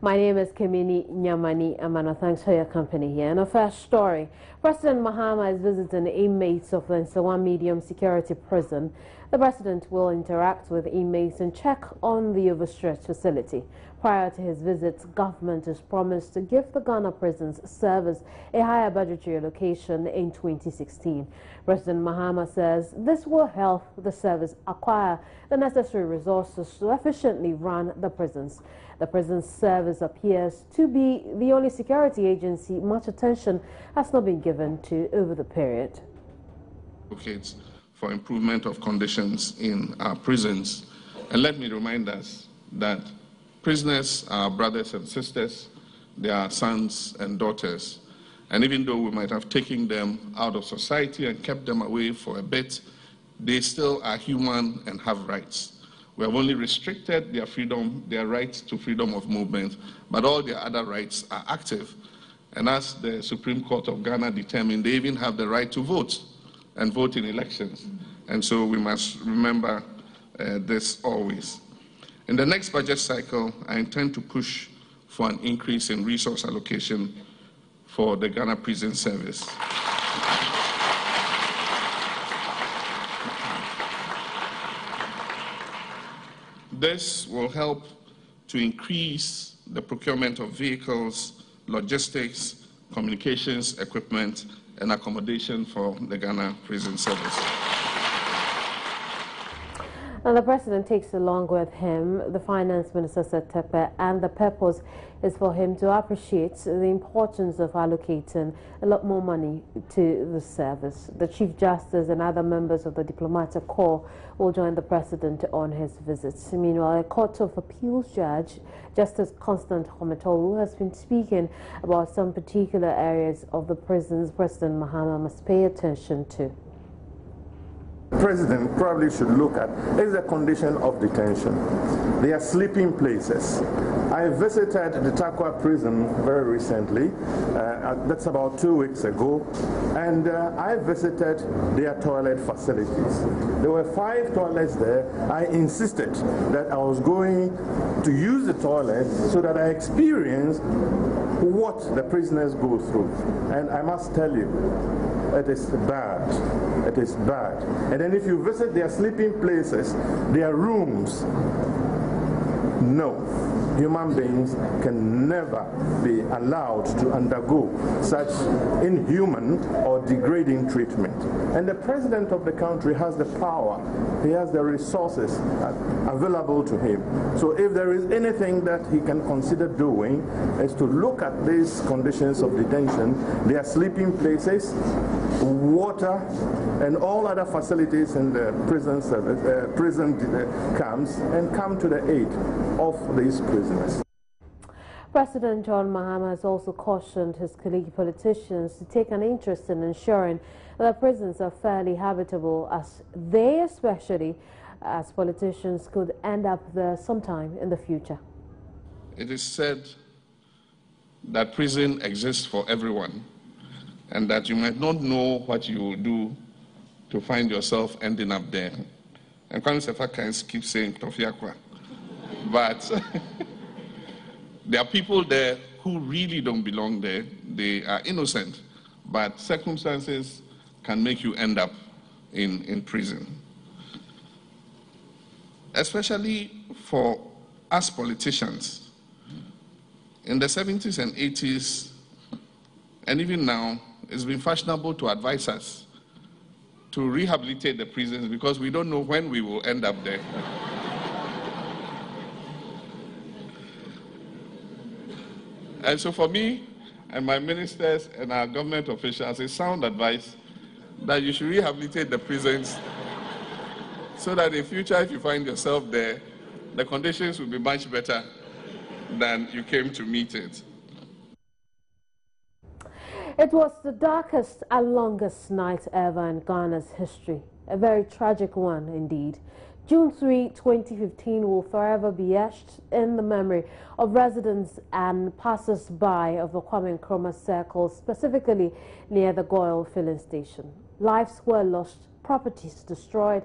My name is Emmanuel Emmanuel. Thanks for your company here. And our first story, President Mahama is visiting inmates of the Nsawa medium security prison. The president will interact with inmates and check on the overstretched facility. Prior to his visit, government has promised to give the Ghana Prisons Service a higher budgetary allocation in 2016. President Mahama says this will help the service acquire the necessary resources to efficiently run the prisons. The prison service appears to be the only security agency much attention has not been given to over the period. Advocates for improvement of conditions in our prisons. And let me remind us that prisoners are brothers and sisters, they are sons and daughters. And even though we might have taken them out of society and kept them away for a bit, they still are human and have rights. We have only restricted their freedom, their rights to freedom of movement, but all their other rights are active. And as the Supreme Court of Ghana determined, they even have the right to vote and vote in elections. And so we must remember this always. In the next budget cycle, I intend to push for an increase in resource allocation for the Ghana Prison Service. This will help to increase the procurement of vehicles, logistics, communications, equipment, and accommodation for the Ghana Prison Service. And the president takes along with him the finance minister, Tepe, and the purpose is for him to appreciate the importance of allocating a lot more money to the service. The Chief Justice and other members of the diplomatic corps will join the president on his visits. Meanwhile, a Court of Appeals judge, Justice Constant Hometolu, has been speaking about some particular areas of the prisons President Mahama must pay attention to. The president probably should look at is the condition of detention. They are sleeping places. I visited the Takwa prison very recently, that's about 2 weeks ago, and I visited their toilet facilities. There were 5 toilets there. I insisted that I was going to use the toilet so that I experienced what the prisoners go through. And I must tell you, it is bad. It is bad. And then if you visit their sleeping places, their rooms, no. Human beings can never be allowed to undergo such inhuman or degrading treatment. And the president of the country has the power, he has the resources available to him. So if there is anything that he can consider doing, is to look at these conditions of detention, their sleeping places, water, and all other facilities in the prison service, prison camps, and come to the aid of these prisoners. President John Mahama has also cautioned his colleague politicians to take an interest in ensuring that prisons are fairly habitable, as they, especially as politicians, could end up there sometime in the future. It is said that prison exists for everyone, and that you might not know what you will do to find yourself ending up there. And Kwame Sefa keep saying Tofiakwa. But there are people there who really don't belong there. They are innocent, but circumstances can make you end up in prison. Especially for us politicians. In the 70s and 80s, and even now, it's been fashionable to advise us to rehabilitate the prisons because we don't know when we will end up there. And so for me and my ministers and our government officials, it's sound advice that you should rehabilitate the prisons so that in future, if you find yourself there, the conditions will be much better than you came to meet it. It was the darkest and longest night ever in Ghana's history. A very tragic one indeed. June 3, 2015 will forever be etched in the memory of residents and passers-by of the Kwame Nkrumah Circle, specifically near the Goil filling station. Lives were lost, properties destroyed,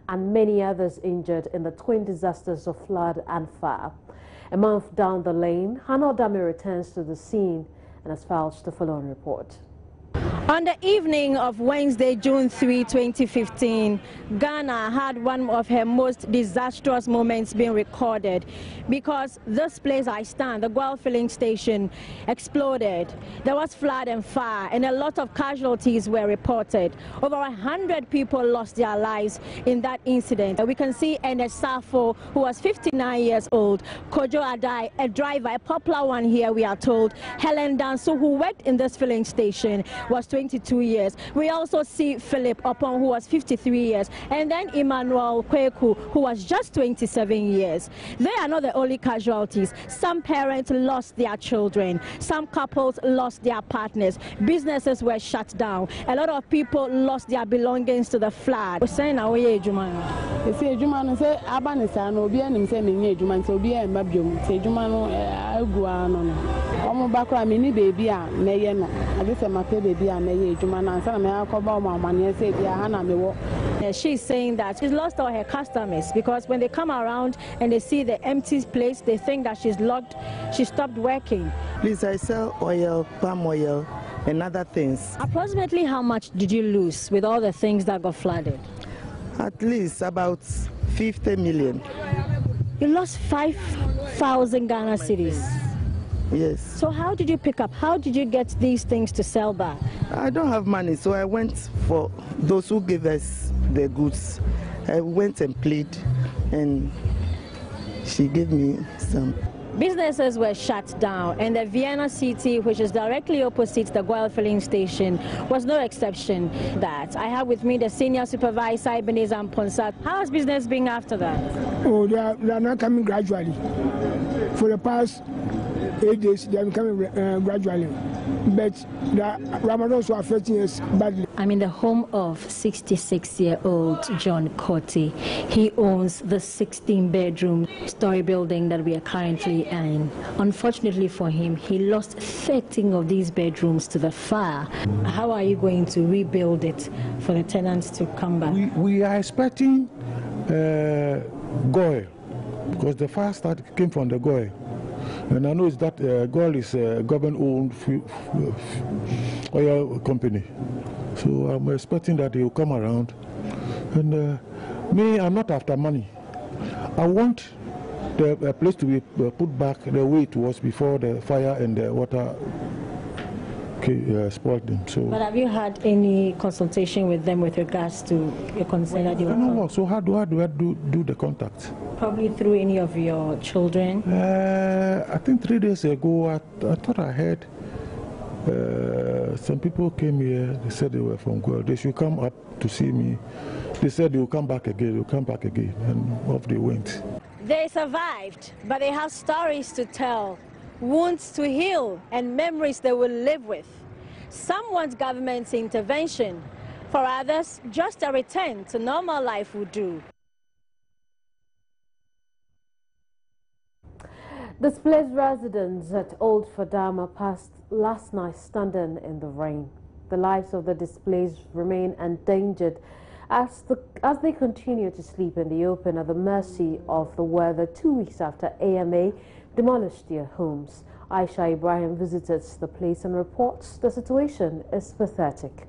and many others injured in the twin disasters of flood and fire. A month down the lane, Hannah Dami returns to the scene and has filed the following report. On the evening of Wednesday, June 3, 2015, Ghana had one of her most disastrous moments being recorded because this place I stand, the Gual filling station, exploded. There was flood and fire and a lot of casualties were reported. Over 100 people lost their lives in that incident. We can see Enes Safo, who was 59 years old, Kojo Adai, a driver, a popular one here we are told, Helen Danso, who worked in this filling station, was 22 years. We also see Philip Opon, who was 53 years, and then Emmanuel Kweku, who was just 27 years. They are not the only casualties. Some parents lost their children. Some couples lost their partners. Businesses were shut down. A lot of people lost their belongings to the flood. She's saying that she's lost all her customers because when they come around and they see the empty place, they think that she's locked, she stopped working. Please, I sell oil, palm oil, and other things. Approximately how much did you lose with all the things that got flooded? At least about 50 million. You lost 5,000 Ghana cedis. Yes. So how did you pick up? How did you get these things to sell back? I don't have money, so I went for those who gave us the goods. I went and played, and she gave me some. Businesses were shut down, and the Vienna city, which is directly opposite the Gual filling station, was no exception. That I have with me the senior supervisor, Ebenezer Mponsa. How has business been after that? Oh, they are not coming gradually. For the past 8 days, they are coming gradually, but the Ramadan also affecting us badly. I'm in the home of 66-year-old John Cotti. He owns the 16-bedroom story building that we are currently in. Unfortunately for him, he lost 13 of these bedrooms to the fire. How are you going to rebuild it for the tenants to come back? We are expecting Goy, because the fire came from the Goy. And I know is that Goil is a government-owned oil company. So I'm expecting that they will come around. And me, I'm not after money. I want the place to be put back the way it was before the fire and the water spoiled them. So. But have you had any consultation with them with regards to your concern that you No. So how do I do the contact? Probably through any of your children? I think 3 days ago, I thought I heard some people came here. They said they were from Guel. They should come up to see me. They said they will come back again. They will come back again. And off they went. They survived, but they have stories to tell, wounds to heal, and memories they will live with. Some want government's intervention. For others, just a return to normal life would do. Displaced residents at Old Fadama passed last night standing in the rain. The lives of the displaced remain endangered as they continue to sleep in the open at the mercy of the weather 2 weeks after AMA demolished their homes. Aisha Ibrahim visited the place and reports the situation is pathetic.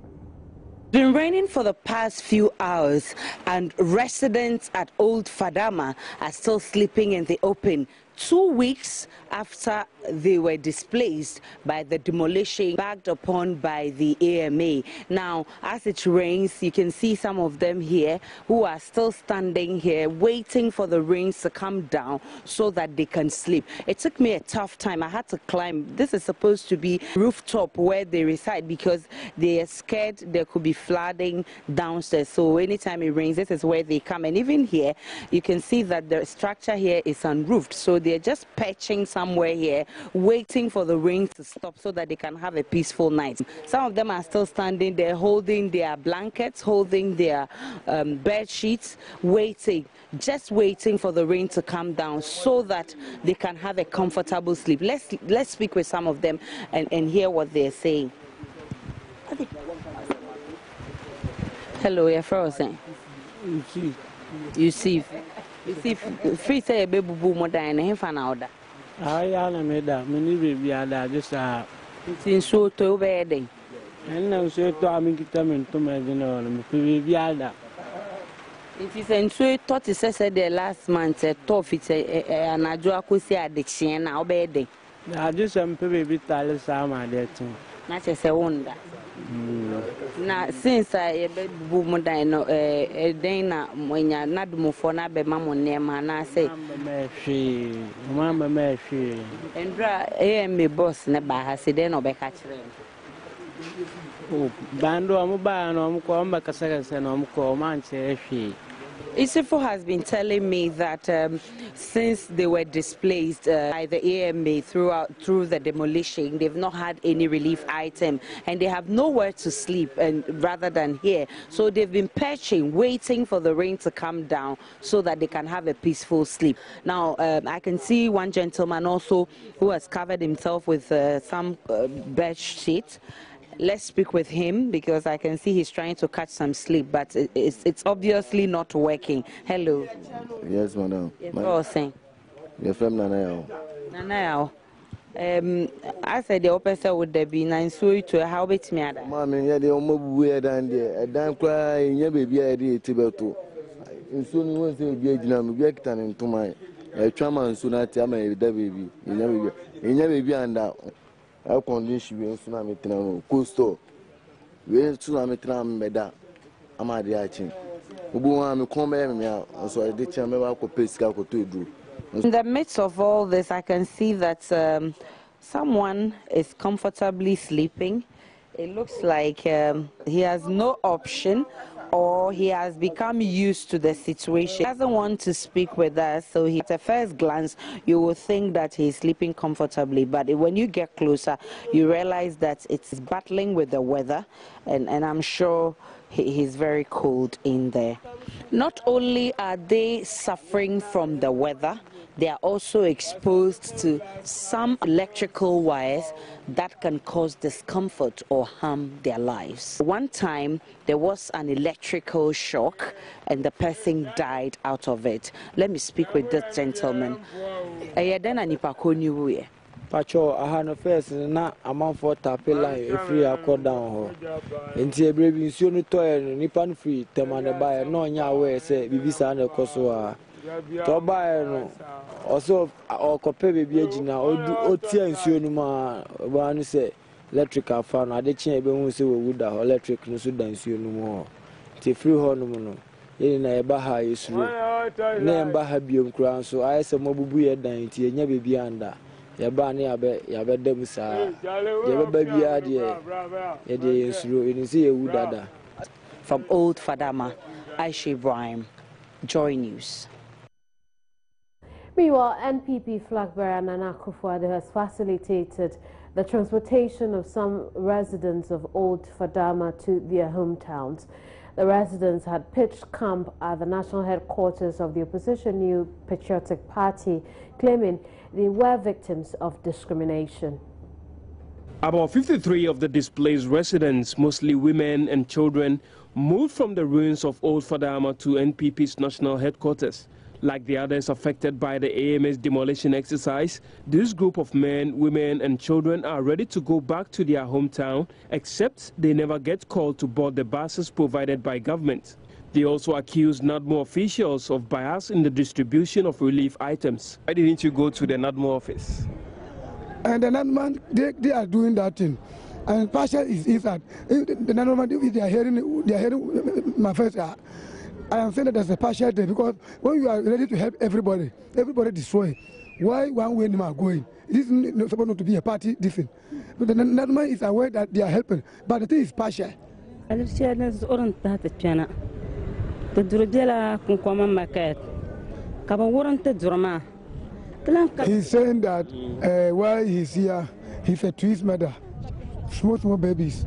It's been raining for the past few hours and residents at Old Fadama are still sleeping in the open 2 weeks after they were displaced by the demolition backed upon by the AMA. Now, as it rains, you can see some of them here who are still standing here waiting for the rains to come down so that they can sleep. It took me a tough time. I had to climb. This is supposed to be rooftop where they reside because they are scared there could be flooding downstairs. So anytime it rains, this is where they come. And even here, you can see that the structure here is unroofed. So they're just perching somewhere here, waiting for the rain to stop so that they can have a peaceful night. Some of them are still standing there holding their blankets, holding their bed sheets, just waiting for the rain to come down so that they can have a comfortable sleep. Let's speak with some of them and hear what they're saying. Hello, you're frozen. You see, free say a baby boom more than a half an hour. I am made up, many baby are just a. It's so to wedding. And now so to I'm determined to my dinner, baby ada. It is and so thought it says the last month a tough it's an adjoa could say addiction now bedding. I just am baby tell Sama there too. Not as a wonder. Now, since I boom dino a dana when you're not more for not be mamma near man, I say, Mamma Murphy. and dry me boss never has a den or be catching. Oh, Bando, I'm a ban, I'm come back a second, and I'm called Manchester. Isifo has been telling me that since they were displaced by the AMA through the demolition, they've not had any relief item and they have nowhere to sleep and rather than here. So they've been perching, waiting for the rain to come down so that they can have a peaceful sleep. Now, I can see one gentleman also who has covered himself with some bed sheets. Let's speak with him because I can see he's trying to catch some sleep, but it's obviously not working. Hello. Yes, madam. Yes, saying. You're from Nanayao. Nanayao. I said the officer would there be nine so to how bit me. Mammy, yeah, the almost weird and a damn cry, yeah, baby, I did Tibeto. And soon you won't say, be a dynamic into my trauma and soon I tell my baby. You never be under. Our condition we tsunami tram coastal. We tsunami tram meda. Amadi achin. Ubu am come me so I did chame wa ko pesika ko to do. In the midst of all this, I can see that someone is comfortably sleeping. It looks like he has no option or he has become used to the situation. He doesn't want to speak with us, so at a first glance, you will think that he's sleeping comfortably. But when you get closer, you realize that it's battling with the weather, and I'm sure he's very cold in there. Not only are they suffering from the weather, they are also exposed to some electrical wires that can cause discomfort or harm their lives. One time, there was an electrical shock and the person died out of it. Let me speak with this gentleman. Pacho, I had no first na amount for tapela if we are called down. And see a brave soon to Nipan free, Temana buyer, no way say Bibisa and Kosoa. To buy no also or copy baby agina or tia and sunuma one say electrical fan. I did change when say we would have electric no so dance you no more. Te free horn. In a baha is true. Name baha bium crown, so I say Mobu ya dainty, and never be under. Yabani abe them sa. Yaba baby idea. It is true. It is a woodada. From Old Fadama, Aisha Ibrahim, Joy News. Meanwhile, NPP flag bearer Nana Akufo-Addo has facilitated the transportation of some residents of Old Fadama to their hometowns. The residents had pitched camp at the national headquarters of the opposition New Patriotic Party, claiming they were victims of discrimination. About 53 of the displaced residents, mostly women and children, moved from the ruins of Old Fadama to NPP's national headquarters. Like the others affected by the AMA's demolition exercise, this group of men, women and children are ready to go back to their hometown, except they never get called to board the buses provided by government. They also accused NADMO officials of bias in the distribution of relief items. Why didn't you go to the NADMO office? And the NADMO, they are doing that thing. And partial is that the NADMO, they are hearing my first. I am saying that there's a partial day because when you are ready to help everybody destroy. Why one way they are going? This is not supposed to be a party different. But the NADMO is aware that they are helping, but the thing is partial. He's saying that while he's here, he's a twist mother, small babies.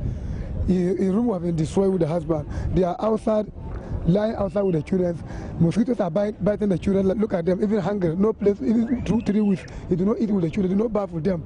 His room was been destroyed with the husband. They are outside, lying outside with the children. Mosquitoes are biting the children. Look at them, even hungry, no place, even 2-3 weeks. They do not eat with the children, they do not bath with them.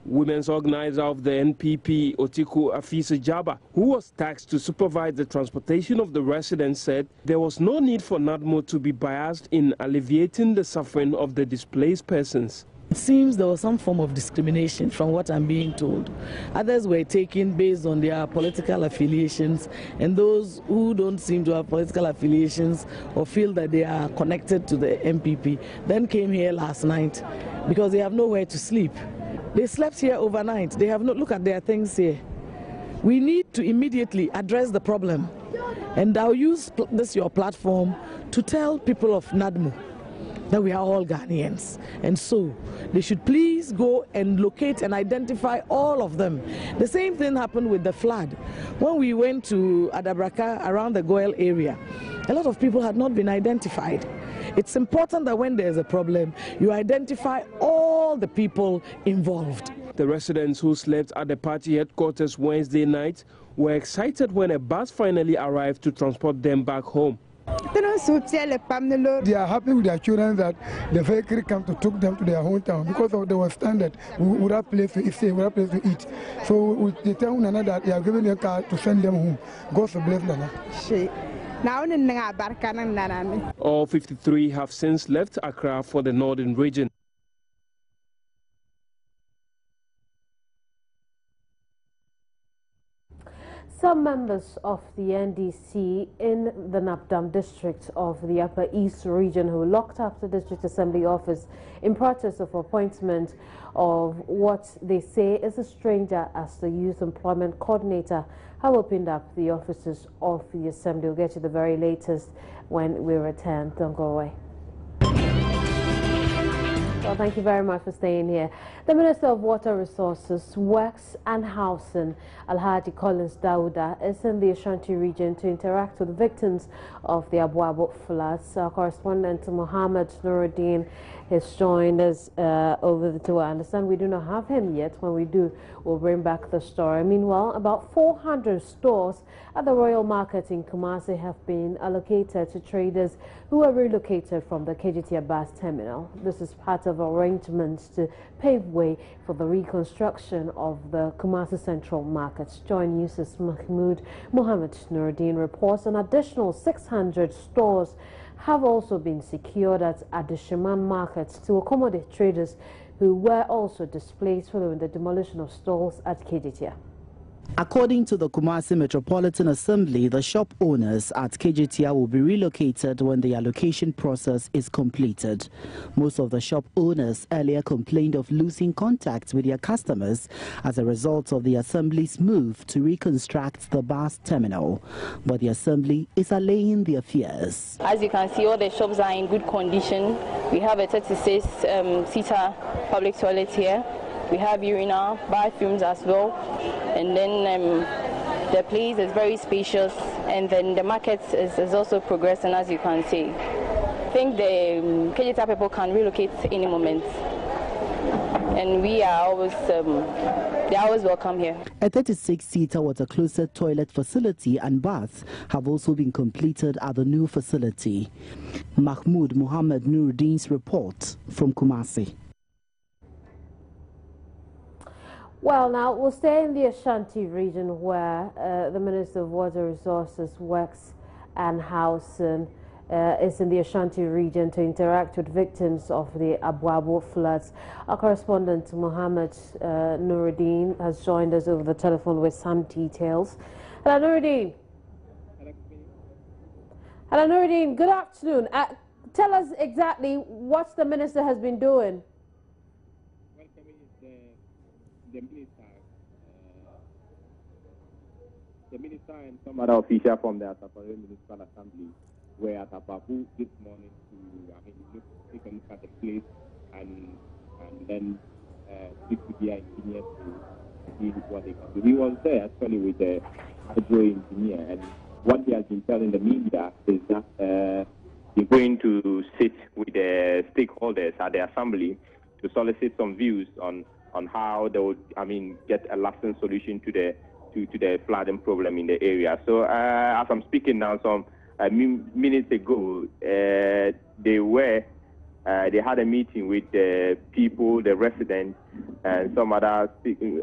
Women's organizer of the NPP, Otiku Afisa Jaba, who was tasked to supervise the transportation of the residents, said there was no need for NADMO to be biased in alleviating the suffering of the displaced persons. It seems there was some form of discrimination from what I'm being told. Others were taken based on their political affiliations, and those who don't seem to have political affiliations or feel that they are connected to the MPP then came here last night because they have nowhere to sleep. They slept here overnight. They have not looked at their things here. We need to immediately address the problem, and I'll use this your platform to tell people of Nadmu that we are all Ghanaians, and so they should please go and locate and identify all of them. The same thing happened with the flood. When we went to Adabraka around the Goel area, a lot of people had not been identified. It's important that when there's a problem, you identify all the people involved. The residents who slept at the party headquarters Wednesday night were excited when a bus finally arrived to transport them back home. They are happy with their children that the vehicle come to took them to their hometown because of the standard without place to eat, without place to eat. So they tell one another that they are giving their car to send them home. God bless them. All 53 have since left Accra for the northern region. Some members of the NDC in the Napdam district of the Upper East region who locked up the district assembly office in protest of appointment of what they say is a stranger as the youth employment coordinator have opened up the offices of the assembly. We'll get you the very latest when we return. Don't go away. Well, thank you very much for staying here. The Minister of Water Resources, Works and Housing, Alhaji Collins Dauda, is in the Ashanti region to interact with victims of the Abuabo floods. Our correspondent Mohammed Nuruddin has joined us over the tour. I understand we do not have him yet. When we do, we'll bring back the story. Meanwhile, about 400 stores at the Royal Market in Kumasi have been allocated to traders who are relocated from the KGT bus terminal. This is part of arrangements to pave way for the reconstruction of the Kumasi Central Market. Join News' Mahmoud Mohammed Nuruddin reports an additional 600 stores have also been secured at Adishiman markets to accommodate traders who were also displaced following the demolition of stalls at KGT. According to the Kumasi Metropolitan Assembly, the shop owners at KGT will be relocated when the allocation process is completed. Most of the shop owners earlier complained of losing contact with their customers as a result of the Assembly's move to reconstruct the bus terminal. But the Assembly is allaying their fears. As you can see, all the shops are in good condition. We have a 36-seater public toilet here. We have urinal, bathrooms as well, and then the place is very spacious, and then the market is also progressing, as you can see. I think the KGT people can relocate any moment, and we are always, they are always welcome here. A 36-seater water-closet toilet facility and baths have also been completed at the new facility. Mahmoud Mohammed Nuruddin's report from Kumasi. Well, now we'll stay in the Ashanti region where the Minister of Water Resources, Works and Housing is in the Ashanti region to interact with victims of the Abuabo floods. Our correspondent Mohammed Nuruddin has joined us over the telephone with some details. Hello, Nuruddin. Hello, Nuruddin. Good afternoon. Tell us exactly what the minister has been doing. The minister and some other officials from the Asafari Municipal Assembly were at Ababu this morning to take a look at the place and then speak to their engineers to see what they can do. He was there actually with the hydro engineer, and what he has been telling the media is that they're going to sit with the stakeholders at the assembly to solicit some views on how they would, get a lasting solution to the flooding problem in the area. So as I'm speaking now, some minutes ago, they had a meeting with the people, the residents, and some other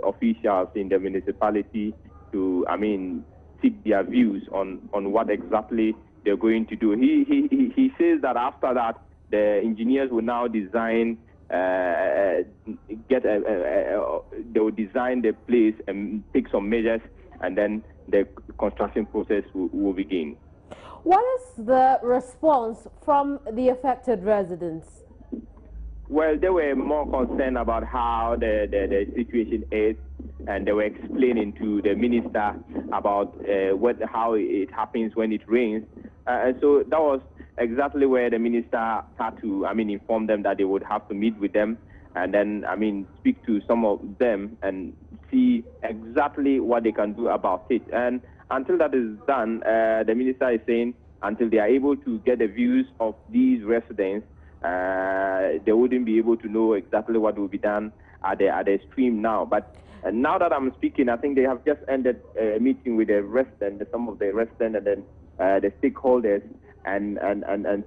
officials in the municipality to, seek their views on what exactly they're going to do. He says that after that, the engineers will now design they will design the place and take some measures, and then the construction process will begin. What is the response from the affected residents? Well, they were more concerned about how the situation is, and they were explaining to the minister about how it happens when it rains. And so that was exactly where the minister had to, inform them that they would have to meet with them and then, speak to some of them and see exactly what they can do about it. And until that is done, the minister is saying until they are able to get the views of these residents, they wouldn't be able to know exactly what will be done at the stream now. But now that I'm speaking, I think they have just ended a meeting with the residents, some of the residents, and then the stakeholders, and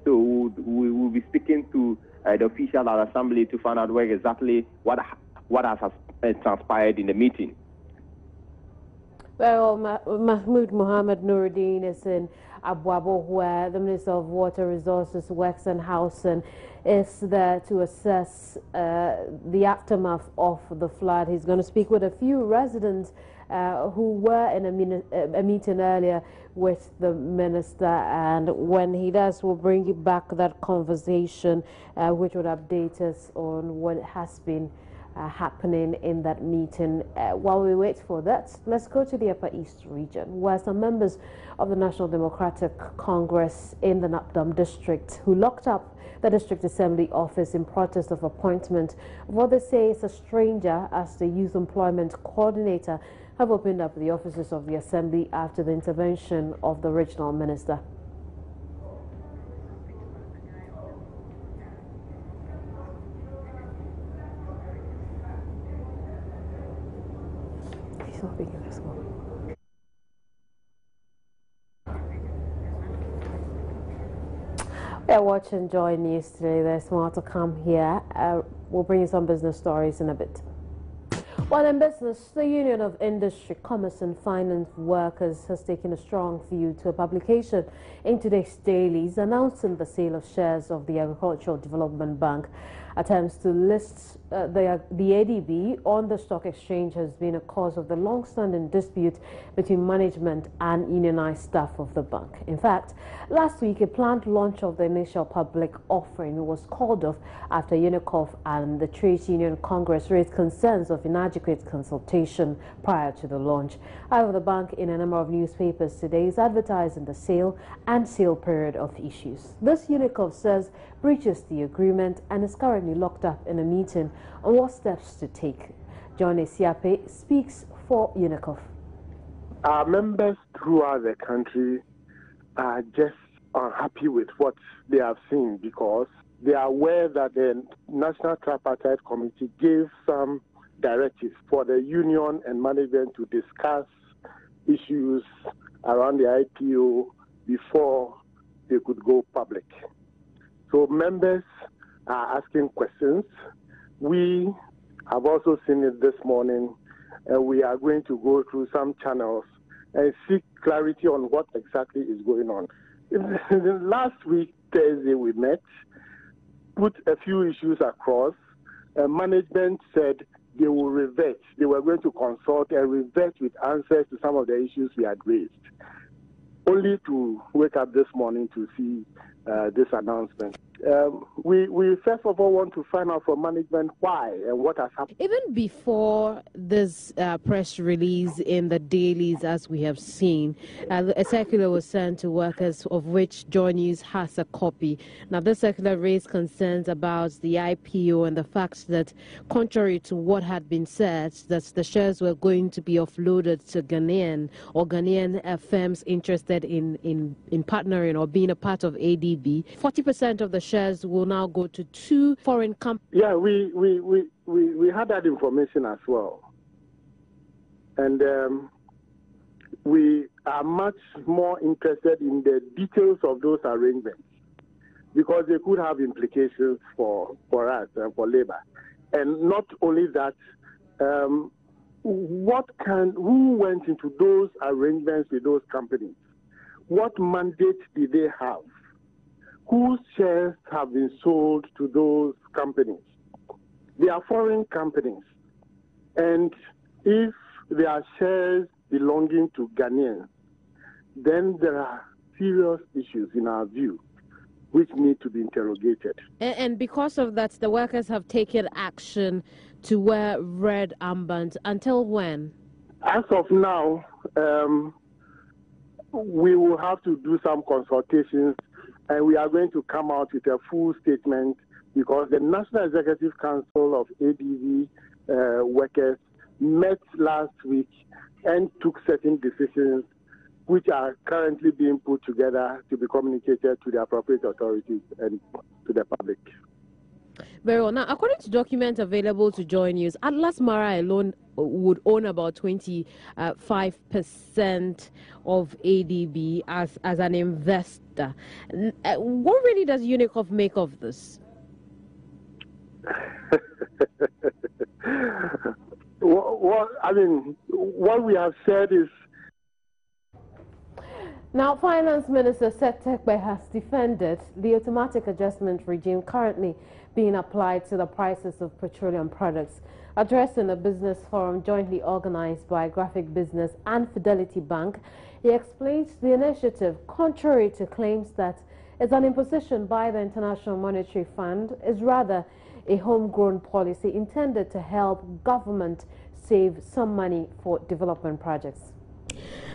so we will be speaking to the official assembly to find out where exactly what has transpired in the meeting. Well, Mahmoud Mohammed Nuruddin is in Abuabo, where the Minister of Water Resources, Works and Housing is there to assess the aftermath of the flood. He's going to speak with a few residents who were in a meeting earlier with the minister, and when he does, we'll bring back that conversation which would update us on what has been happening in that meeting. While we wait for that, let's go to the Upper East region, where some members of the National Democratic Congress in the Napdam district who locked up the district assembly office in protest of appointment of what they say is a stranger as the youth employment coordinator have opened up the offices of the assembly after the intervention of the regional minister. We're watching Joy News today. There's more to come here. We'll bring you some business stories in a bit. While in business, the Union of Industry, Commerce and Finance Workers has taken a strong view to a publication in today's dailies announcing the sale of shares of the Agricultural Development Bank. Attempts to list the ADB on the stock exchange has been a cause of the long-standing dispute between management and unionized staff of the bank. In fact, last week, a planned launch of the initial public offering was called off after UNICOF and the Trade Union Congress raised concerns of inadequate consultation prior to the launch. However, the bank, in a number of newspapers today, is advertising the sale and sale period of issues. This, UNICOF says, breaches the agreement and is currently locked up in a meeting on what steps to take. John Esiape speaks for UNICOF. Our members throughout the country are just unhappy with what they have seen because they are aware that the National Tripartite Committee gave some directives for the union and management to discuss issues around the IPO before they could go public. So members are asking questions. We have also seen it this morning, and we are going to go through some channels and seek clarity on what exactly is going on. Last week, Thursday, we met, put a few issues across. Management said they will revert. They were going to consult and revert with answers to some of the issues we had raised, only to wake up this morning to see this announcement. We first of all want to find out from management why and what has happened. Even before this press release in the dailies, as we have seen, a circular was sent to workers, of which Joy News has a copy. Now, this circular raised concerns about the IPO and the fact that, contrary to what had been said, that the shares were going to be offloaded to Ghanaian firms interested in partnering or being a part of ADB. 40% of the shares will now go to two foreign companies. Yeah, we had that information as well. And we are much more interested in the details of those arrangements because they could have implications for us and for labor. And not only that, who went into those arrangements with those companies? What mandate did they have? Whose shares have been sold to those companies? They are foreign companies. And if they are shares belonging to Ghanaians, then there are serious issues in our view which need to be interrogated. And because of that, the workers have taken action to wear red armbands. Until when? As of now, we will have to do some consultations, and we are going to come out with a full statement because the National Executive Council of ADV workers met last week and took certain decisions which are currently being put together to be communicated to the appropriate authorities and to the public. Very well. Now, according to documents available to Joy News, Atlas Mara alone would own about 25% of ADB as an investor. What really does Unicorp make of this? What we have said is. Now, Finance Minister Seth Terkper has defended the automatic adjustment regime currently being applied to the prices of petroleum products. Addressing a business forum jointly organized by Graphic Business and Fidelity Bank, he explained the initiative, contrary to claims that it's an imposition by the International Monetary Fund, is rather a homegrown policy intended to help government save some money for development projects.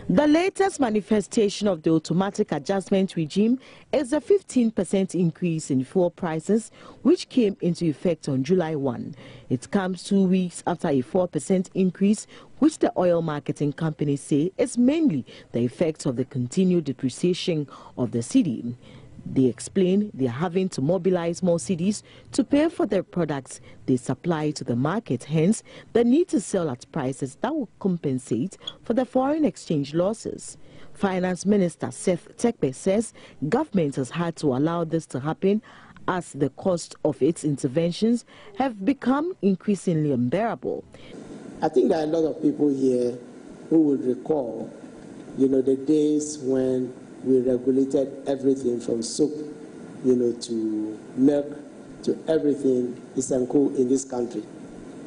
The latest manifestation of the automatic adjustment regime is a 15% increase in fuel prices, which came into effect on July 1. It comes 2 weeks after a 4% increase, which the oil marketing companies say is mainly the effect of the continued depreciation of the cedi. They explain they are having to mobilize more cedis to pay for their products they supply to the market. Hence, the need to sell at prices that will compensate for the foreign exchange losses. Finance Minister Seth Terkper says government has had to allow this to happen as the cost of its interventions have become increasingly unbearable. I think there are a lot of people here who would recall, the days when we regulated everything from soap, to milk, to everything essential in this country.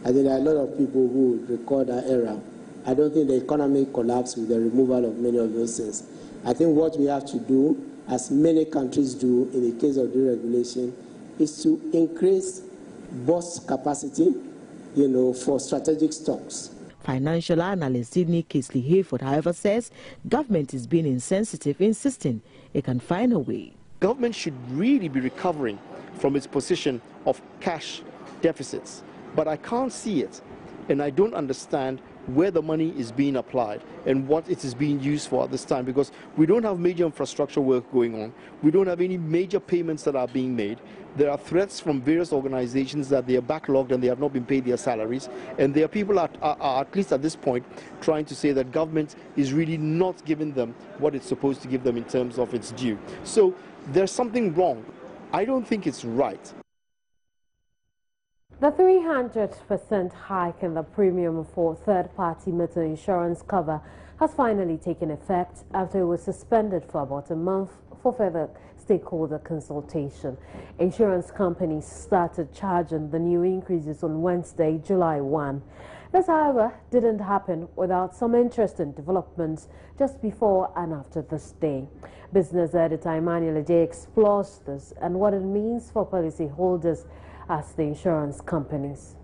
I think there are a lot of people who would recall that era. I don't think the economy collapsed with the removal of many of those things. I think what we have to do, as many countries do in the case of deregulation, is to increase bus capacity, for strategic stocks. Financial analyst Sidney Kisley Hayford, however, says government is being insensitive, insisting it can find a way. Government should really be recovering from its position of cash deficits, but I can't see it, and I don't understand where the money is being applied and what it is being used for at this time, because we don't have major infrastructure work going on. We don't have any major payments that are being made. There are threats from various organizations that they are backlogged and they have not been paid their salaries. And there are people are at least at this point trying to say that government is really not giving them what it's supposed to give them in terms of its due. So there's something wrong. I don't think it's right. The 300% hike in the premium for third-party motor insurance cover has finally taken effect after it was suspended for about a month for further stakeholder consultation. Insurance companies started charging the new increases on Wednesday, July 1. This, however, didn't happen without some interesting developments just before and after this day. Business editor Emmanuel explores this and what it means for policyholders as the insurance companies.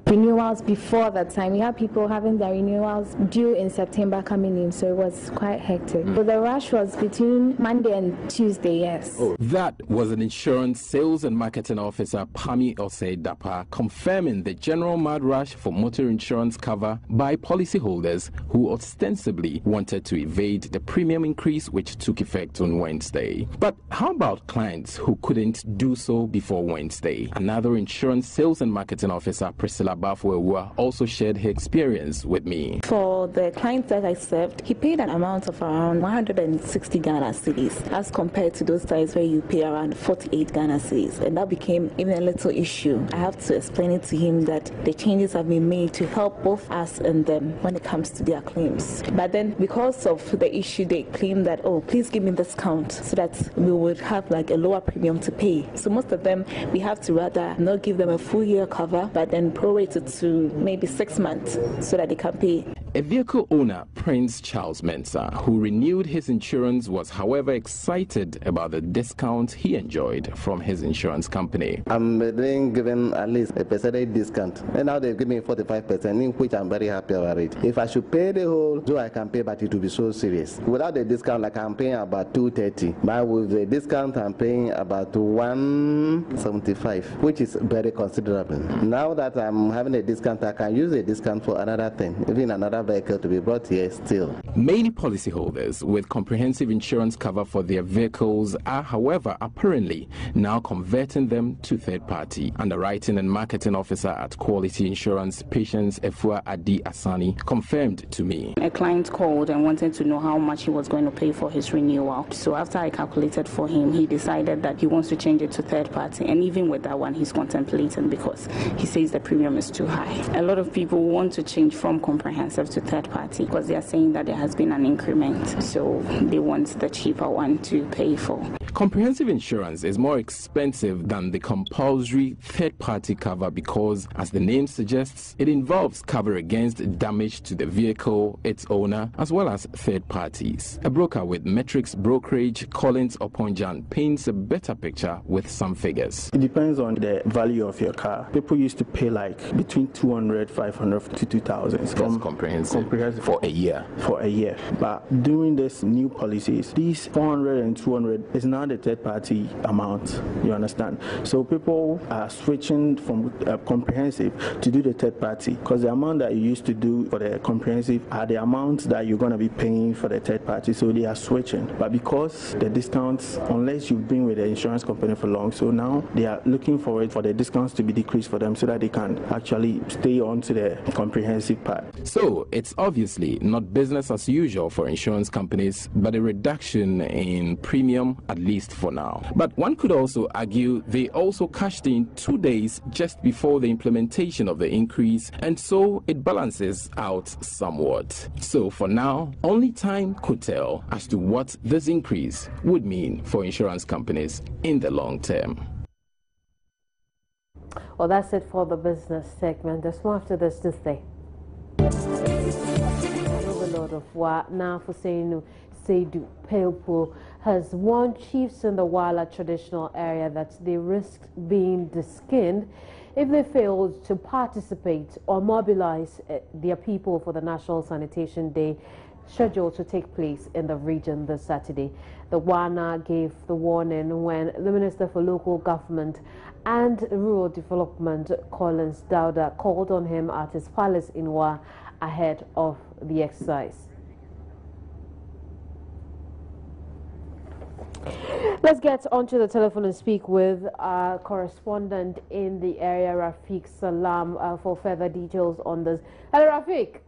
Renewals before that time, we had people having their renewals due in September coming in, so it was quite hectic. But the rush was between Monday and Tuesday, yes. That was an insurance sales and marketing officer, Pami Osei-Dapa, confirming the general mad rush for motor insurance cover by policyholders who ostensibly wanted to evade the premium increase which took effect on Wednesday. But how about clients who couldn't do so before Wednesday? Another insurance sales and marketing officer, Priscilla Mr. Abafo also shared her experience with me. For the client that I served, he paid an amount of around 160 Ghana cedis as compared to those times where you pay around 48 Ghana cedis. And that became even a little issue. I have to explain it to him that the changes have been made to help both us and them when it comes to their claims. But then because of the issue, they claim that, oh, please give me a discount so that we would have like a lower premium to pay. So most of them, we have to rather not give them a full year cover, but then prorate it to maybe 6 months so that they can pay. A vehicle owner, Prince Charles Mensah, who renewed his insurance, was however excited about the discount he enjoyed from his insurance company. I'm being given at least a percentage discount, and now they give me 45%, in which I'm very happy about it. If I should pay the whole, so I can pay, but it will be so serious. Without the discount, like I'm paying about 230, but with the discount, I'm paying about 175, which is very considerable. Now that I'm having a discount, I can use a discount for another thing, even another vehicle to be brought here still. Many policyholders with comprehensive insurance cover for their vehicles are, however, apparently now converting them to third party. Underwriting and marketing officer at Quality Insurance, Patience Efua Adi Asani, confirmed to me. A client called and wanted to know how much he was going to pay for his renewal. So after I calculated for him, he decided that he wants to change it to third party. And even with that one, he's contemplating because he says the premium is too high. A lot of people want to change from comprehensive to third party because they are saying that there has been an increment, so they want the cheaper one to pay for. Comprehensive insurance is more expensive than the compulsory third-party cover because, as the name suggests, it involves cover against damage to the vehicle, its owner, as well as third parties. A broker with Metrics Brokerage, Collins Oponjan, paints a better picture with some figures. It depends on the value of your car. People used to pay like between 200, 500 to 2,000. That's comprehensive for a year. For a year. But during this new policies, these 400 and 200 is now the third party amount. You understand? So people are switching from comprehensive to do the third party because the amount that you used to do for the comprehensive are the amounts that you're going to be paying for the third party. So they are switching. But because the discounts, unless you've been with the insurance company for long, so now they are looking forward for the discounts to be decreased for them so that they can actually stay on to the comprehensive part. So it's obviously not business as usual for insurance companies, but a reduction in premium, at least for now. But one could also argue they also cashed in 2 days just before the implementation of the increase, and so it balances out somewhat. So for now, only time could tell as to what this increase would mean for insurance companies in the long term. Well, that's it for the business segment. There's more after this to stay. Overlord of Wa Nafusenu Seidu Pelpo has warned chiefs in the Wala traditional area that they risk being deskinned if they fail to participate or mobilize their people for the National Sanitation Day scheduled to take place in the region this Saturday. The Wana gave the warning when the Minister for Local Government and Rural Development, Collins Dauda, called on him at his palace in Wa ahead of the exercise. Let's get onto the telephone and speak with our correspondent in the area, Rafiq Salam, for further details on this. Hello, Rafiq.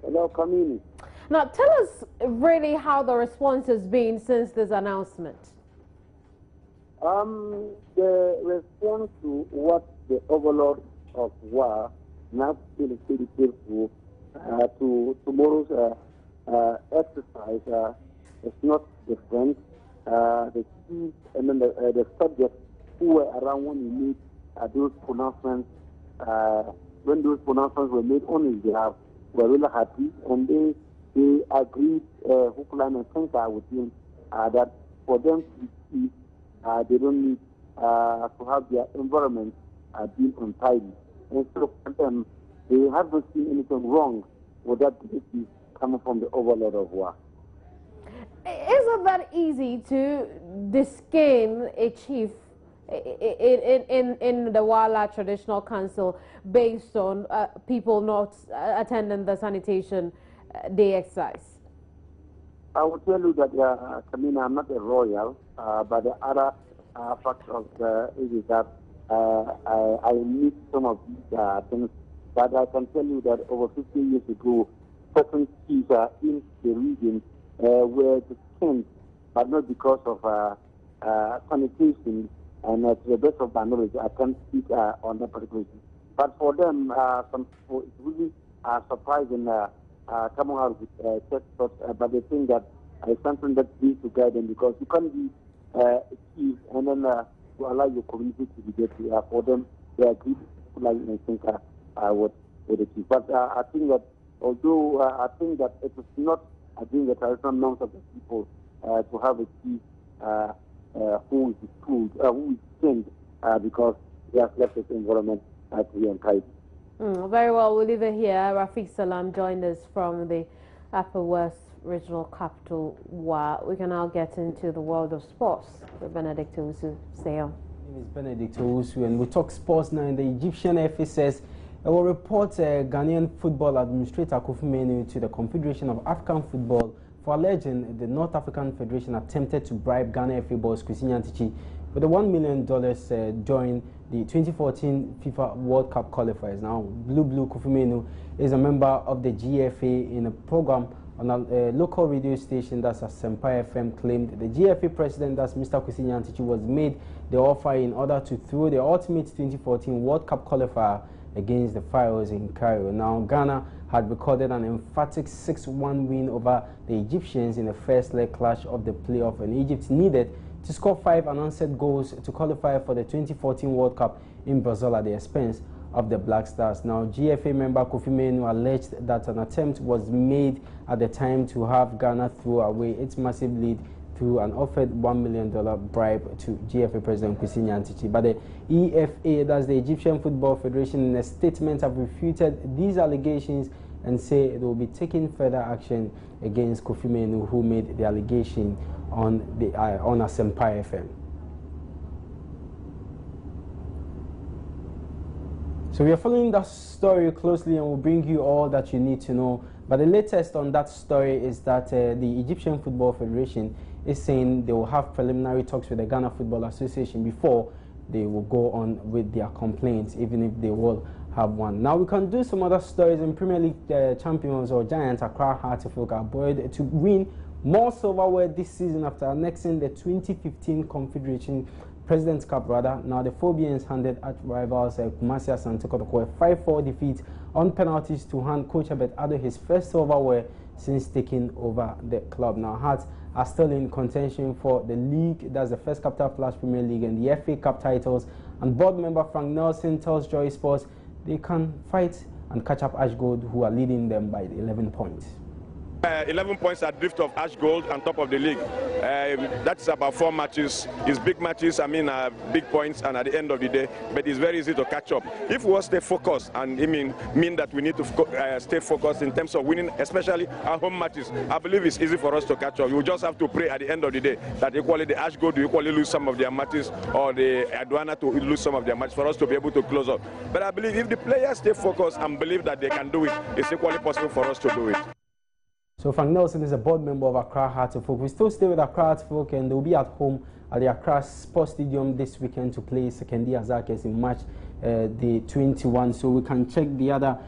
Hello, Kamini. Now, tell us really how the response has been since this announcement. The response to what the overlord of Wa now to tomorrow's exercise is not different. The chief and then the subjects who were around when we made those pronouncements, when those pronouncements were made on his behalf, were really happy, and they agreed, Huklan and Senka with him, that for them to be chief, they don't need to have their environment being untidy. And so they haven't seen anything wrong with that duty coming from the overlord of Wa. Isn't that easy to disclaim a chief in the Wala Traditional Council based on people not attending the Sanitation Day exercise? I will tell you that, Kamina, I'm not a royal, but the other factor of is that I need some of these things. But I can tell you that over 50 years ago, certain keys in the region were distinct, but not because of sanitation. And to the best of my knowledge, I can't speak on that particular issue. But for them, some people, it's really surprising coming out with test thoughts, but they think that it's something that needs to guide them, because you can't be a chief and then to allow your community to be there. For them, they agree to like I think what the chief. But I think that although I think that it is not against the traditional norms of the people to have a chief who is schooled, who is trained, because he has left his environment to be encouraged. Very well, we'll leave it here. Rafiq Salam joined us from the Upper West Regional Capital. We can now get into the world of sports with Benedict Owusu. Stay on. My name is Benedict Owusu, and we talk sports now. In the Egyptian FA says it will report Ghanaian football administrator Kofi Menu to the Confederation of African Football for alleging the North African Federation attempted to bribe Ghana FA boss Kwesi Nyantakyi with the $1 million during the 2014 FIFA World Cup qualifiers. Now, Blue Kofi Menu is a member of the GFA in a program on a local radio station that's a Senpai FM claimed the GFA president, that's Mr. Kwesi Nyantakyi, was made the offer in order to throw the ultimate 2014 World Cup qualifier against the Pharaohs in Cairo. Now, Ghana had recorded an emphatic 6-1 win over the Egyptians in the first leg clash of the playoff, and Egypt needed to score 5 unanswered goals to qualify for the 2014 World Cup in Brazil at the expense of the Black Stars. Now, GFA member Kofi Menu alleged that an attempt was made at the time to have Ghana throw away its massive lead through an offered $1 million bribe to GFA President Kwesi Nyantakyi. But the EFA, that's the Egyptian Football Federation, in a statement have refuted these allegations and say it will be taking further action against Kofi Menu, who made the allegation on a Senpai FM. So we are following that story closely and we'll bring you all that you need to know. But the latest on that story is that the Egyptian Football Federation is saying they will have preliminary talks with the Ghana Football Association before they will go on with their complaints, even if they will have one. Now we can do some other stories. In Premier League champions or giants Accra Hearts of Oak are buoyed to win more silverware this season after annexing the 2015 Confederation President's Cup rather. Now the Phobians handed arch rivals Kumasi Ashanti a 5-4 defeat on penalties to hand coach Abed Ado his first silverware since taking over the club. Now Hearts are still in contention for the league, that's the First Capital Plus Premier League and the FA Cup titles, and board member Frank Nelson tells Joy Sports they can fight and catch up Ash Gold, who are leading them by 11 points. 11 points adrift of Ash Gold on top of the league. That's about 4 matches. It's big matches, I mean big points, and at the end of the day, but it's very easy to catch up. If we will stay focused, and I mean that we need to stay focused in terms of winning, especially our home matches, I believe it's easy for us to catch up. You just have to pray at the end of the day that equally the Ash Gold will equally lose some of their matches, or the Aduana to lose some of their matches for us to be able to close up. But I believe if the players stay focused and believe that they can do it, it's equally possible for us to do it. So Frank Nelson is a board member of Accra Hearts of Oak. We still stay with Accra Hearts of Oak, and they'll be at home at the Accra Sports Stadium this weekend to play Sekendi Azakes in match the 21. So we can check the other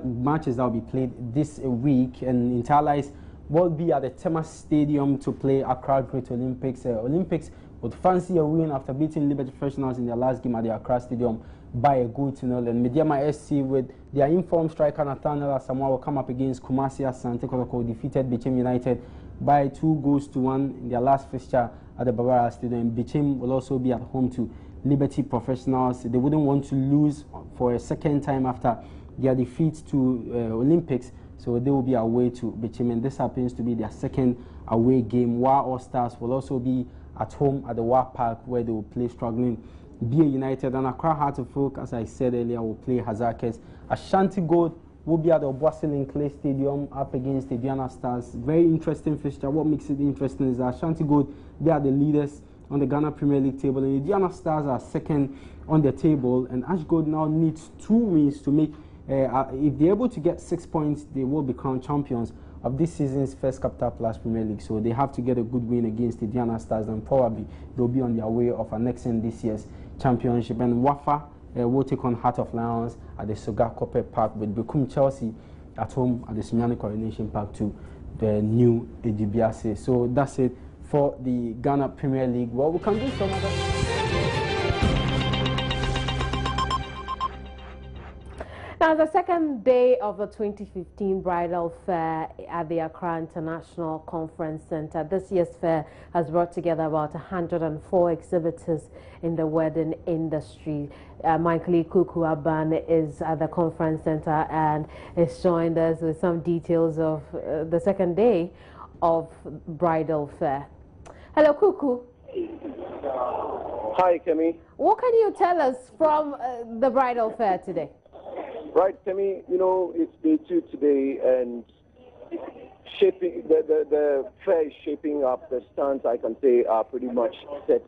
matches that will be played this week. And Interlice will be at the Tema Stadium to play Accra Great Olympics. Olympics would fancy a win after beating Liberty Professionals in their last game at the Accra Stadium by a goal to 0. And Mediama SC with their informed striker Atani Delali Emmanuel will come up against Kumasi Ashanti, defeated Bichim United by 2-1 in their last fixture at the Barbara Stadium. Bichim will also be at home to Liberty Professionals. They wouldn't want to lose for a second time after their defeat to Olympics, so they will be away to Bichim, and this happens to be their second away game. Wa All Stars will also be at home at the Wa Park, where they will play struggling BA United, and Accra Hearts of Oak, as I said earlier, will play Hazakes. Ashanti Gold will be at the Obuasi Clay Stadium up against the Diana Stars. Very interesting fixture. What makes it interesting is that Ashanti Gold, they are the leaders on the Ghana Premier League table, and the Diana Stars are second on the table, and Ash Gold now needs 2 wins to make, if they're able to get 6 points, they will become champions of this season's First Capital Plus Premier League. So they have to get a good win against the Diana Stars, and probably they'll be on their way of annexing this year's Championship, and Wafa will take on Heart of Lions at the Sugar Copper Park, with Bekum Chelsea at home at the Sunyani Coronation Park to the new AGBRC. So that's it for the Ghana Premier League. Well, we can do some other. Now, the second day of the 2015 Bridal Fair at the Accra International Conference Center. This year's fair has brought together about 104 exhibitors in the wedding industry. Michael Kuku Aban is at the conference center and has joined us with some details of the second day of Bridal Fair. Hello, Kuku. Hi, Kemi. What can you tell us from the Bridal Fair today? Right, Kemi, you know, it's day 2 today, and the fair is shaping up. The stands, I can say, are pretty much set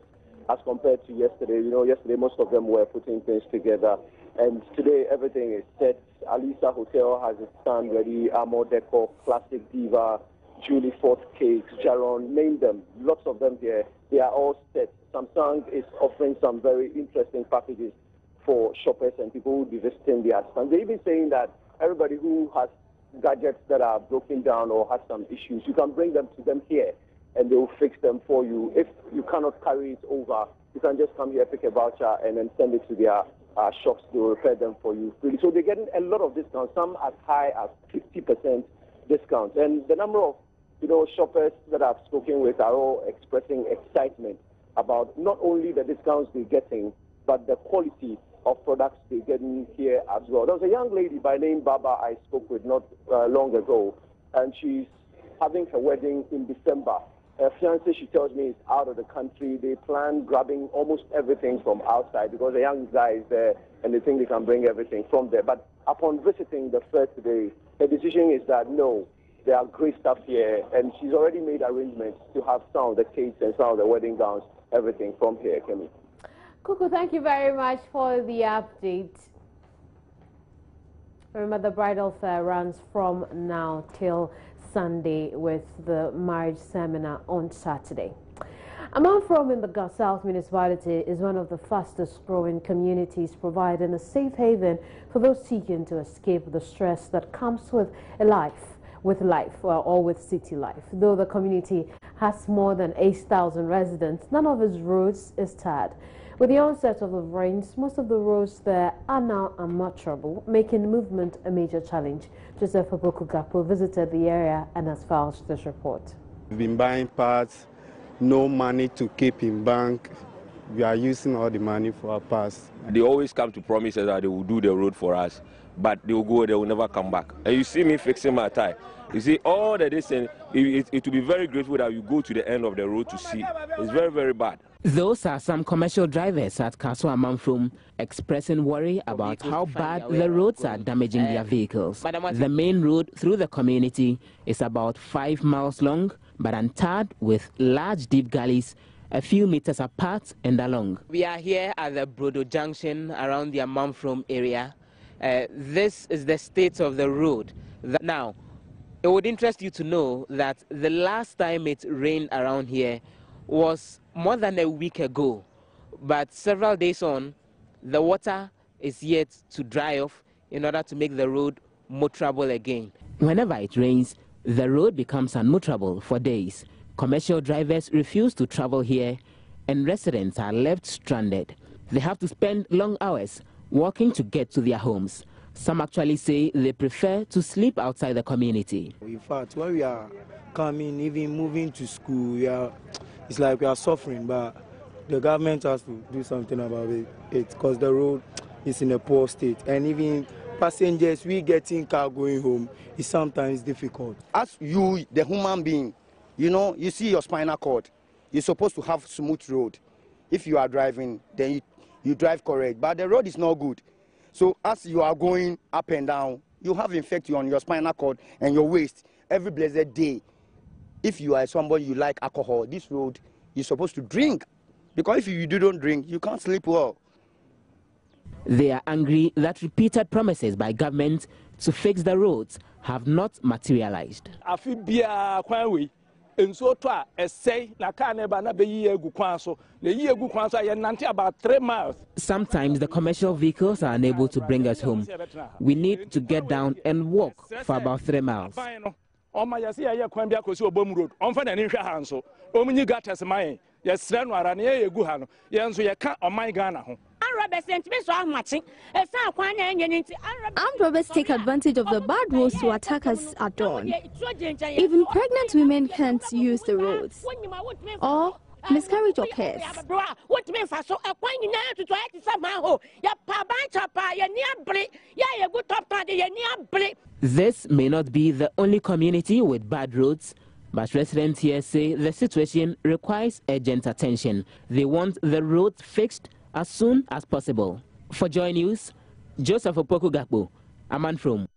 as compared to yesterday. You know, yesterday most of them were putting things together, and today everything is set. Alisa Hotel has its stand ready, Amor Decor, Classic Diva, Julie Fort Cakes, Jaron, name them. Lots of them here. They are all set. Samsung is offering some very interesting packages for shoppers and people who will be visiting their stand. They're even saying that everybody who has gadgets that are broken down or has some issues, you can bring them to them here and they will fix them for you. If you cannot carry it over, you can just come here, pick a voucher, and then send it to their shops. They will repair them for you freely. So they're getting a lot of discounts, some as high as 50% discounts. And the number of shoppers that I've spoken with are all expressing excitement about not only the discounts they're getting, but the quality of products they're getting here as well. There was a young lady by name Baba I spoke with not long ago, and she's having her wedding in December. Her fiancé, she tells me, is out of the country. They plan grabbing almost everything from outside because the young guy is there and they think they can bring everything from there. But upon visiting the fair today, her decision is that no, there are great stuff here, and she's already made arrangements to have some of the cakes and some of the wedding gowns, everything from here, Kemi. Kuku, thank you very much for the update. Remember, the bridal fair runs from now till Sunday with the marriage seminar on Saturday. Amanfrom in the South Municipality is one of the fastest growing communities, providing a safe haven for those seeking to escape the stress that comes with life or with city life. Though the community has more than 8,000 residents, none of its roads is tarred. With the onset of the rains, most of the roads there are now unmatchable, making movement a major challenge. Joseph Opoku-Gapo visited the area and has filed this report. We've been buying parts, no money to keep in bank. We are using all the money for our parts. They always come to promise us that they will do the road for us, but they will go, they will never come back. And you see me fixing my tie. You see, all that they say, it will be very grateful that you go to the end of the road to see. It's very, very bad. Those are some commercial drivers at Castle Amanfrom expressing worry about how bad the roads are damaging their vehicles. The main road through the community is about 5 miles long, but untarred with large deep gullies a few meters apart and along. We are here at the Brodo Junction around the Amanfrom area. This is the state of the road. Now, it would interest you to know that the last time it rained around here was more than a week ago, but several days on, the water is yet to dry off in order to make the road motorable again. Whenever it rains, the road becomes unmotorable for days. Commercial drivers refuse to travel here, and residents are left stranded. They have to spend long hours walking to get to their homes. Some actually say they prefer to sleep outside the community. In fact, when we are coming, even moving to school, it's like we are suffering, but the government has to do something about it because the road is in a poor state. And even passengers, we getting car going home is sometimes difficult. As you, the human being, you see your spinal cord. You're supposed to have smooth road. If you are driving, then you drive correct. But the road is not good. So as you are going up and down, you have infection on your spinal cord and your waist every blessed day. If you are somebody you like alcohol, this road, you're supposed to drink. Because if you don't drink, you can't sleep well. They are angry that repeated promises by government to fix the roads have not materialized. I feel enso to a essay na car neba na be yi egu kwan so na yi egu kwan so ye nante about 3 miles. Sometimes the commercial vehicles are unable to bring us home. We need to get down and walk for about 3 miles. Oma ya si ya kwan bia kosi obom road onfa na ni hwa ha nso omunyi gatas man ya sra no ara na ye egu ha no ye nso ye ka oman Ghana ho. Armed robbers take advantage of the bad roads to attack us at dawn. Even pregnant women can't use the roads. Or miscarriage occurs. This may not be the only community with bad roads, but residents here say the situation requires urgent attention. They want the roads fixed as soon as possible. For Joy News, Joseph Opoku Gakpo, Amanfrom.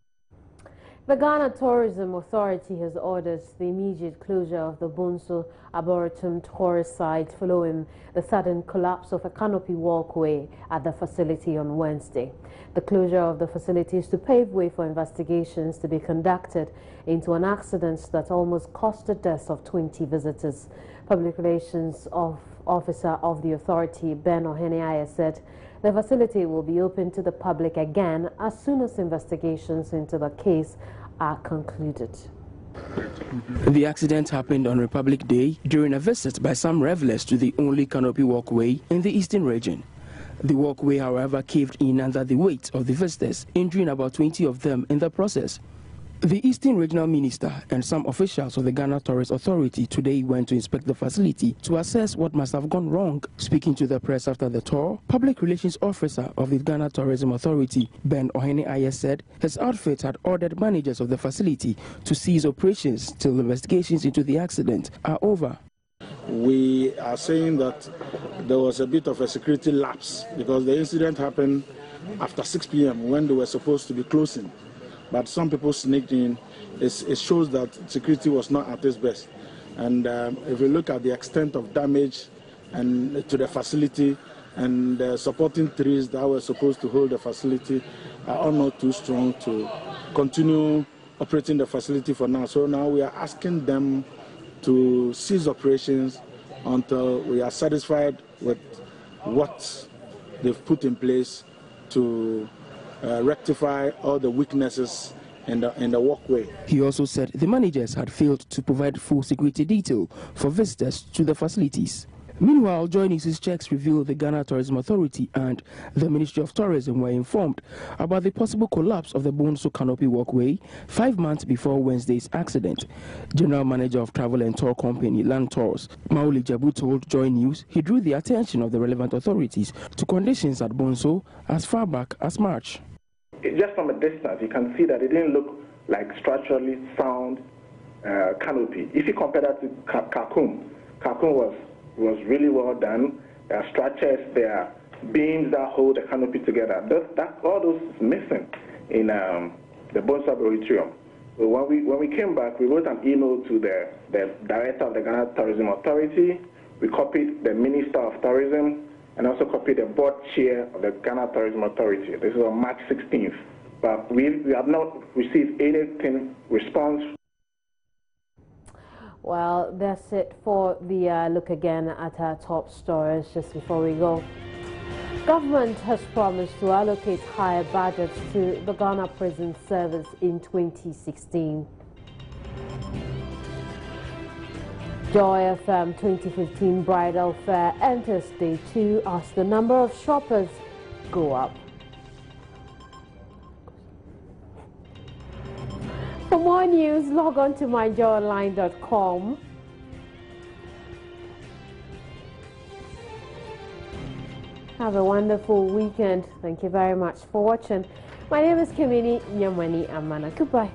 The Ghana Tourism Authority has ordered the immediate closure of the Bonso Arboretum tourist site following the sudden collapse of a canopy walkway at the facility on Wednesday. The closure of the facility is to pave way for investigations to be conducted into an accident that almost cost the death of 20 visitors. Public Relations Officer of the authority, Ben Oheneaya, said the facility will be open to the public again as soon as investigations into the case are concluded. The accident happened on Republic Day during a visit by some revelers to the only canopy walkway in the eastern region. The walkway, however, caved in under the weight of the visitors, injuring about 20 of them in the process. The Eastern Regional Minister and some officials of the Ghana Tourist Authority today went to inspect the facility to assess what must have gone wrong. Speaking to the press after the tour, Public Relations Officer of the Ghana Tourism Authority, Ben Oheneaya, said his outfit had ordered managers of the facility to cease operations till investigations into the accident are over. We are saying that there was a bit of a security lapse because the incident happened after 6 p.m. when they were supposed to be closing. But some people sneaked in. It shows that security was not at its best. And if you look at the extent of damage and to the facility and the supporting trees that were supposed to hold the facility are all not too strong to continue operating the facility for now. So now we are asking them to cease operations until we are satisfied with what they've put in place to rectify all the weaknesses in the walkway. He also said the managers had failed to provide full security detail for visitors to the facilities. Meanwhile, Joy News' checks revealed the Ghana Tourism Authority and the Ministry of Tourism were informed about the possible collapse of the Bonso Canopy walkway 5 months before Wednesday's accident. General Manager of Travel and Tour Company, Land Tours, Mauli Jabu, told Joy News he drew the attention of the relevant authorities to conditions at Bonso as far back as March. Just from a distance, you can see that it didn't look like structurally sound canopy. If you compare that to Kakum was really well done. There are structures, there are beams that hold the canopy together. All those is missing in the Bonso Arboretum. So when we came back, we wrote an email to the director of the Ghana Tourism Authority. We copied the Minister of Tourism and also copied the board chair of the Ghana Tourism Authority. This is on March 16th. But we have not received anything response. Well, that's it for the look again at our top stories. Just before we go, government has promised to allocate higher budgets to the Ghana Prison Service in 2016. Joy FM 2015 Bridal Fair enters day 2 as the number of shoppers go up. For more news, log on to myjoyonline.com. Have a wonderful weekend. Thank you very much for watching. My name is Kimini Nyamani Amana. Goodbye.